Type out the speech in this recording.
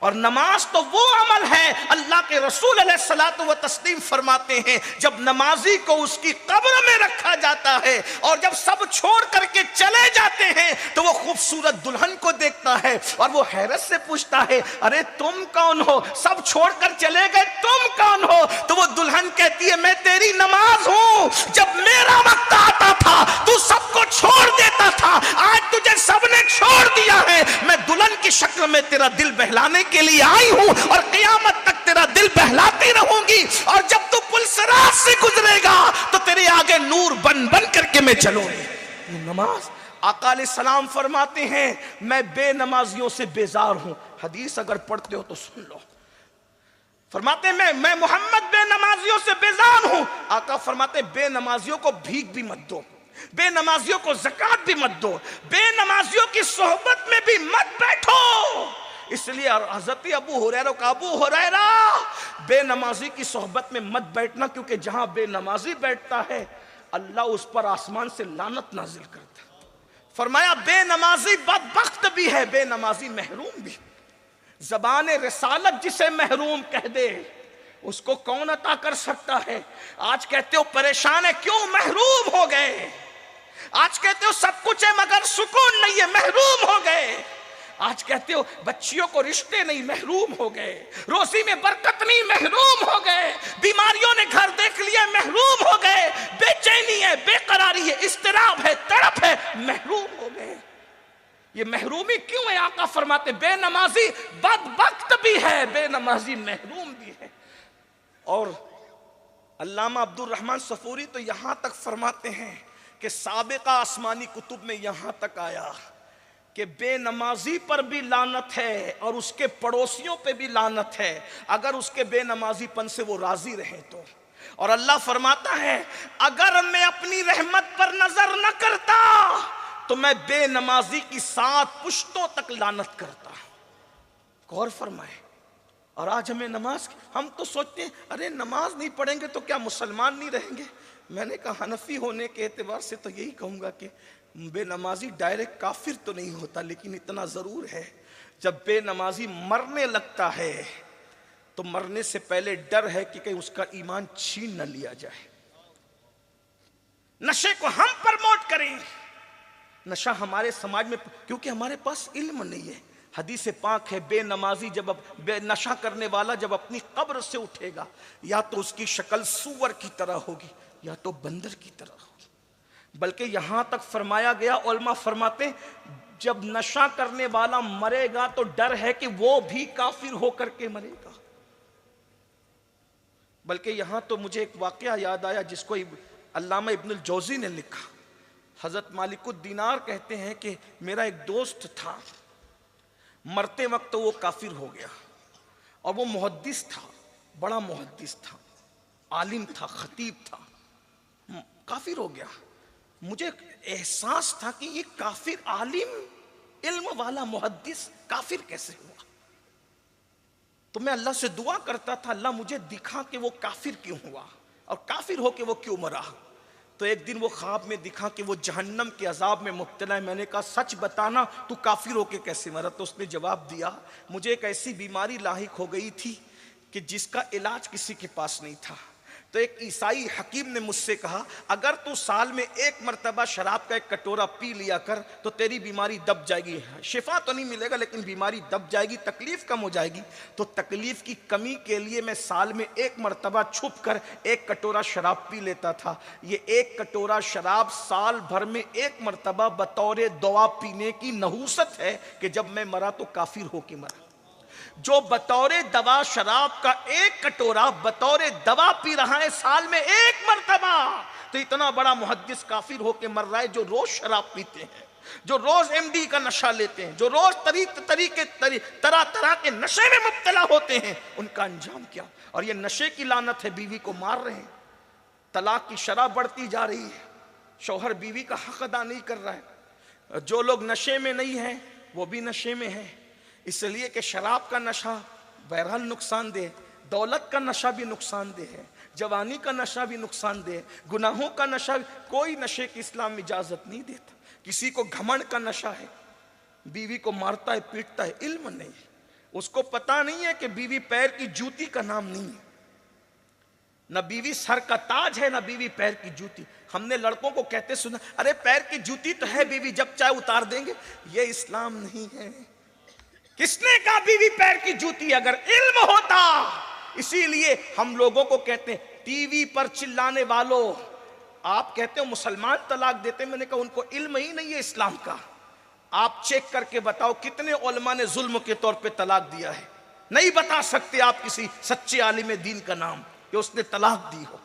और नमाज तो वो अमल है, अल्लाह के रसूल अलैहिस्सलातु व तस्लीम फरमाते हैं, जब नमाजी को उसकी कब्र में रखा जाता है और जब सब छोड़ करके चले जाते हैं तो वो खूबसूरत दुल्हन को देखता है और वो हैरत से पूछता है, अरे तुम कौन हो, सब छोड़कर चले गए, तुम कौन हो? तो वो दुल्हन कहती है, मैं तेरी नमाज हूं। जब मेरा वक्त आता था तू सबको छोड़ देता था, आज तुझे सबने छोड़ दिया है, मैं दुल्हन की शक्ल में तेरा दिल बहलाने के लिए आई हूं और क़यामत तक तेरा दिल बहलाती रहूंगी, और जब तू पुलसरात से गुजरेगा तो तेरे आगे नूर बन बन करके मैं चलूंगी। नमाज, आका अलैहिस्सलाम फरमाते हैं, मैं बेनमाजियों से बेजार हूं। हदीस अगर पढ़ते हो तो सुन लो। फरमाते हैं मैं मोहम्मद बेनमाजियों से बेजार हूं। आका फरमाते बेनमाजियों को भीख भी मत दो, बेनमाजियों को ज़कात भी मत दो, बेनमाजियों की सोहबत में भी मत बैठो। इसलिए हज़रत अबू हुरैरा का, अबू हुरैरा बेनमाजी की सोहबत में मत बैठना, क्योंकि जहां बेनमाजी बैठता है अल्लाह उस पर आसमान से लानत नाजिल करता है। फरमाया बेनमाजी बदबख्त भी है, बेनमाजी महरूम भी। ज़बान रिसालत जिसे महरूम कह दे उसको कौन अता कर सकता है? आज कहते हो परेशान है, क्यों महरूम हो गए? आज कहते हो सब कुछ है मगर सुकून नहीं है, महरूम हो गए। आज कहते हो बच्चियों को रिश्ते नहीं, महरूम हो गए। रोजी में बरकत नहीं, महरूम हो गए। बीमारियों ने घर देख लिया, महरूम हो गए। बेचैनी है, बेकरारी है, इस्तिराब है, तड़प है, महरूम हो गए। ये महरूमी क्यों है? आका फरमाते बेनमाजी बदबख्त भी है, बेनमाजी महरूम भी है। और अल्लामा अब्दुल रहमान सफूरी तो यहां तक फरमाते हैं कि साबिका आसमानी कुतुब में यहां तक आया कि बेनमाजी पर भी लानत है और उसके पड़ोसियों पे भी लानत है, अगर उसके बेनमाजीपन से वो राजी रहे तो। और अल्लाह फरमाता है, अगर मैं अपनी रहमत पर नजर न करता तो मैं बेनमाजी की 7 पुश्तों तक लानत करता। गौर फरमाए। और आज हमें नमाज, हम तो सोचते हैं अरे नमाज नहीं पढ़ेंगे तो क्या मुसलमान नहीं रहेंगे। मैंने कहा हनफी होने के एतबार से तो यही कहूँगा कि बेनमाजी डायरेक्ट काफिर तो नहीं होता, लेकिन इतना ज़रूर है जब बेनमाजी मरने लगता है तो मरने से पहले डर है कि कहीं उसका ईमान छीन न लिया जाए। नशे को हम प्रमोट करें, नशा हमारे समाज में, क्योंकि हमारे पास इल्म नहीं है। हदीस पाक है, बेनमाजी जब नशा करने वाला जब अपनी कब्र से उठेगा, या तो उसकी शक्ल सूअर की तरह होगी या तो बंदर की तरह होगी। बल्कि यहां तक फरमाया गया, उलमा फरमाते जब नशा करने वाला मरेगा तो डर है कि वो भी काफिर होकर के मरेगा। बल्कि यहां तो मुझे एक वाकया याद आया जिसको अल्लामा इब्नुल जौजी ने लिखा। हजरत मालिकुद दीनार कहते हैं कि मेरा एक दोस्त था, मरते वक्त तो वो काफिर हो गया, और वो मुहद्दिस था, बड़ा मुहद्दिस था, आलिम था, खतीब था, काफिर हो गया। मुझे एहसास था कि ये काफिर आलिम, इल्म वाला मुहद्दिस काफिर कैसे हुआ। तो मैं अल्लाह से दुआ करता था, अल्लाह मुझे दिखा कि वो काफिर क्यों हुआ और काफिर हो के वो क्यों मरा। तो एक दिन वो ख्वाब में दिखा कि वो जहन्नम के अजाब में मुब्तला है। मैंने कहा सच बताना तू काफिर होके कैसे मरा। तो उसने जवाब दिया, मुझे एक ऐसी बीमारी लाहिक हो गई थी कि जिसका इलाज किसी के पास नहीं था। तो एक ईसाई हकीम ने मुझसे कहा, अगर तू साल में 1 मरतबा शराब का एक कटोरा पी लिया कर तो तेरी बीमारी दब जाएगी। शिफा तो नहीं मिलेगा लेकिन बीमारी दब जाएगी, तकलीफ कम हो जाएगी। तो तकलीफ की कमी के लिए मैं साल में 1 मरतबा छुप कर 1 कटोरा शराब पी लेता था। ये 1 कटोरा शराब साल भर में 1 मरतबा बतौर दवा पीने की नहूसत है कि जब मैं मरा तो काफिर होके मरा। जो बतौरे दवा शराब का 1 कटोरा बतौरे दवा पी रहा है साल में 1 मरतबा, तो इतना बड़ा मुहद्दिस काफिर होके मर रहा है। जो रोज शराब पीते हैं, जो रोज एमडी का नशा लेते हैं, जो रोज तरह तरह के नशे में मुब्तला होते हैं, उनका अंजाम क्या। और ये नशे की लानत है, बीवी को मार रहे हैं, तलाक की शरह बढ़ती जा रही है, शौहर बीवी का हक अदा नहीं कर रहा है। जो लोग नशे में नहीं हैं वो भी नशे में हैं, इसलिए कि शराब का नशा बहरहाल नुकसानदेह, दौलत का नशा भी नुकसानदेह है, जवानी का नशा भी नुकसानदेह, गुनाहों का नशा, कोई नशे की इस्लाम इजाजत नहीं देता। किसी को घमंड का नशा है, बीवी को मारता है, पीटता है, इल्म नहीं, उसको पता नहीं है कि बीवी पैर की जूती का नाम नहीं है, ना बीवी सर का ताज है, ना बीवी पैर की जूती। हमने लड़कों को कहते सुना, अरे पैर की जूती तो है बीवी, जब चाहे उतार देंगे। ये इस्लाम नहीं है। किसने कहा बीवी पैर की जूती? अगर इल्म होता। इसीलिए हम लोगों को कहते हैं टीवी पर चिल्लाने वालों, आप कहते हो मुसलमान तलाक देते, मैंने कहा उनको इल्म ही नहीं है इस्लाम का। आप चेक करके बताओ कितने उलमा ने जुल्म के तौर पे तलाक दिया है? नहीं बता सकते आप किसी सच्चे आलिम दीन का नाम कि उसने तलाक दी हो।